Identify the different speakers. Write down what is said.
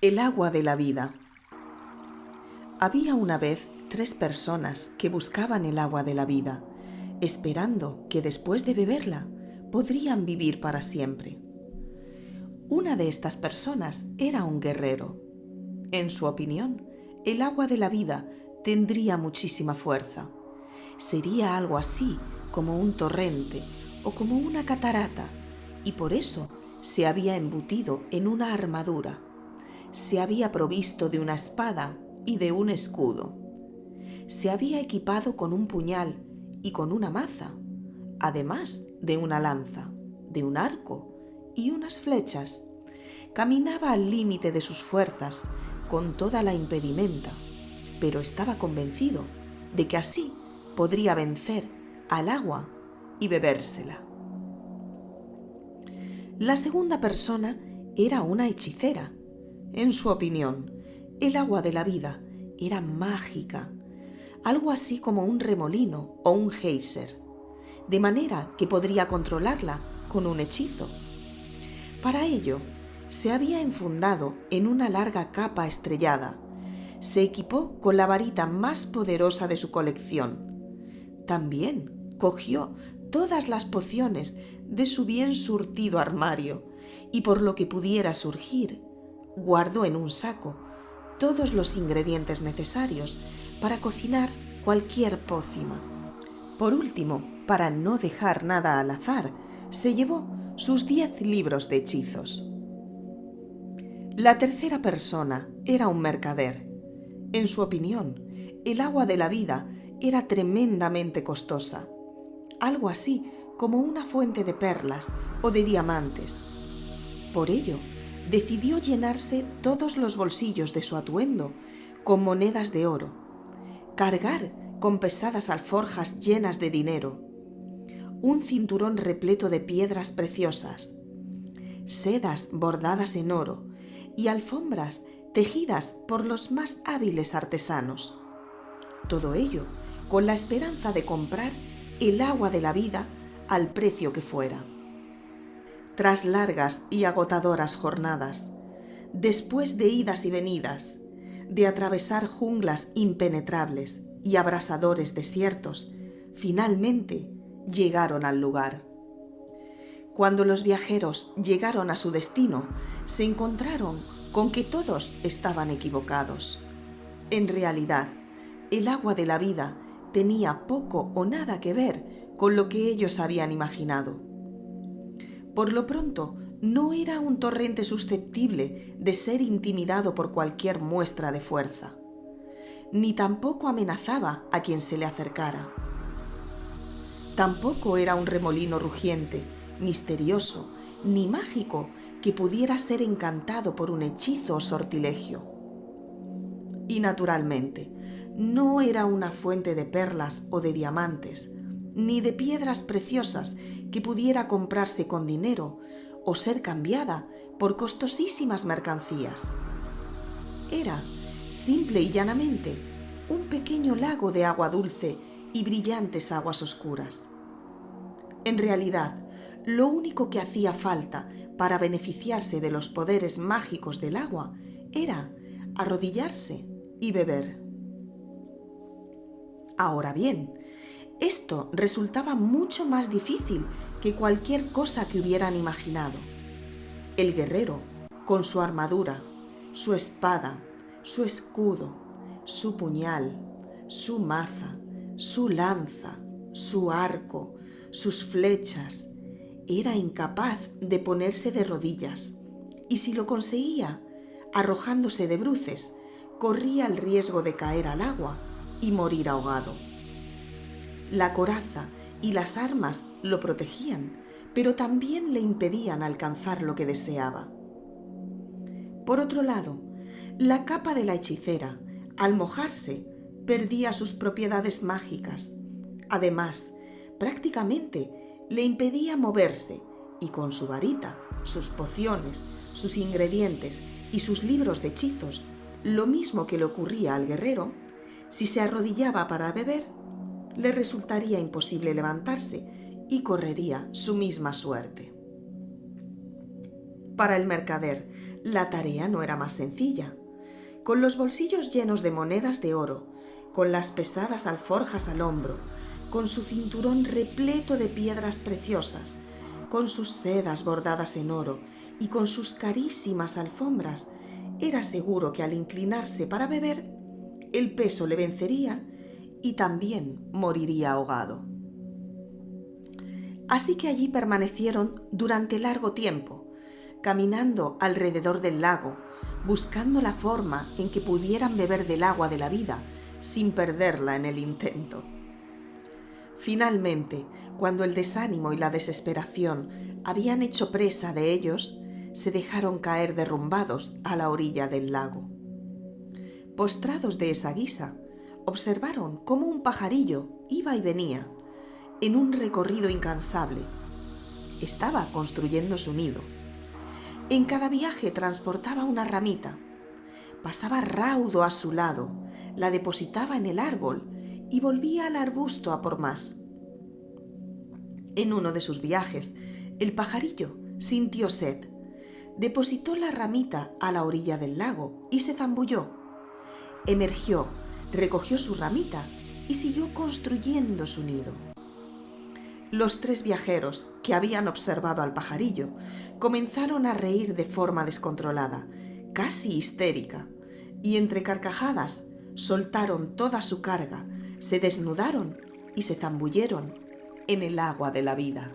Speaker 1: El agua de la vida. Había una vez 3 personas que buscaban el agua de la vida, esperando que después de beberla podrían vivir para siempre. Una de estas personas era un guerrero. En su opinión, el agua de la vida tendría muchísima fuerza. Sería algo así como un torrente o como una catarata, y por eso se había embutido en una armadura. Se había provisto de una espada y de un escudo. Se había equipado con un puñal y con una maza, además de una lanza, de un arco y unas flechas. Caminaba al límite de sus fuerzas, con toda la impedimenta, pero estaba convencido de que así podría vencer al agua y bebérsela. La segunda persona era una hechicera. En su opinión, el agua de la vida era mágica, algo así como un remolino o un geyser, de manera que podría controlarla con un hechizo. Para ello, se había enfundado en una larga capa estrellada. Se equipó con la varita más poderosa de su colección. También cogió todas las pociones de su bien surtido armario y, por lo que pudiera surgir, guardó en un saco todos los ingredientes necesarios para cocinar cualquier pócima. Por último, para no dejar nada al azar, se llevó sus 10 libros de hechizos. La tercera persona era un mercader. En su opinión, el agua de la vida era tremendamente costosa, algo así como una fuente de perlas o de diamantes. Por ello, decidió llenarse todos los bolsillos de su atuendo con monedas de oro, cargar con pesadas alforjas llenas de dinero, un cinturón repleto de piedras preciosas, sedas bordadas en oro y alfombras tejidas por los más hábiles artesanos. Todo ello con la esperanza de comprar el agua de la vida al precio que fuera. Tras largas y agotadoras jornadas, después de idas y venidas, de atravesar junglas impenetrables y abrasadores desiertos, finalmente llegaron al lugar. Cuando los viajeros llegaron a su destino, se encontraron con que todos estaban equivocados. En realidad, el agua de la vida tenía poco o nada que ver con lo que ellos habían imaginado. Por lo pronto, no era un torrente susceptible de ser intimidado por cualquier muestra de fuerza, ni tampoco amenazaba a quien se le acercara. Tampoco era un remolino rugiente, misterioso, ni mágico que pudiera ser encantado por un hechizo o sortilegio. Y naturalmente, no era una fuente de perlas o de diamantes, ni de piedras preciosas que pudiera comprarse con dinero o ser cambiada por costosísimas mercancías. Era, simple y llanamente, un pequeño lago de agua dulce y brillantes aguas oscuras. En realidad, lo único que hacía falta para beneficiarse de los poderes mágicos del agua era arrodillarse y beber. Ahora bien, esto resultaba mucho más difícil que cualquier cosa que hubieran imaginado. El guerrero, con su armadura, su espada, su escudo, su puñal, su maza, su lanza, su arco, sus flechas, era incapaz de ponerse de rodillas, y si lo conseguía, arrojándose de bruces, corría el riesgo de caer al agua y morir ahogado. La coraza y las armas lo protegían, pero también le impedían alcanzar lo que deseaba. Por otro lado, la capa de la hechicera, al mojarse, perdía sus propiedades mágicas. Además, prácticamente le impedía moverse, y con su varita, sus pociones, sus ingredientes y sus libros de hechizos, lo mismo que le ocurría al guerrero, si se arrodillaba para beber, le resultaría imposible levantarse y correría su misma suerte. Para el mercader, la tarea no era más sencilla. Con los bolsillos llenos de monedas de oro, con las pesadas alforjas al hombro, con su cinturón repleto de piedras preciosas, con sus sedas bordadas en oro y con sus carísimas alfombras, era seguro que al inclinarse para beber, el peso le vencería y también moriría ahogado. Así que allí permanecieron durante largo tiempo, caminando alrededor del lago, buscando la forma en que pudieran beber del agua de la vida sin perderla en el intento. Finalmente, cuando el desánimo y la desesperación habían hecho presa de ellos, se dejaron caer derrumbados a la orilla del lago. Postrados de esa guisa, observaron cómo un pajarillo iba y venía, en un recorrido incansable. Estaba construyendo su nido. En cada viaje transportaba una ramita. Pasaba raudo a su lado, la depositaba en el árbol y volvía al arbusto a por más. En uno de sus viajes, el pajarillo sintió sed. Depositó la ramita a la orilla del lago y se zambulló. Emergió, recogió su ramita y siguió construyendo su nido. Los 3 viajeros que habían observado al pajarillo comenzaron a reír de forma descontrolada, casi histérica, y entre carcajadas soltaron toda su carga, se desnudaron y se zambulleron en el agua de la vida.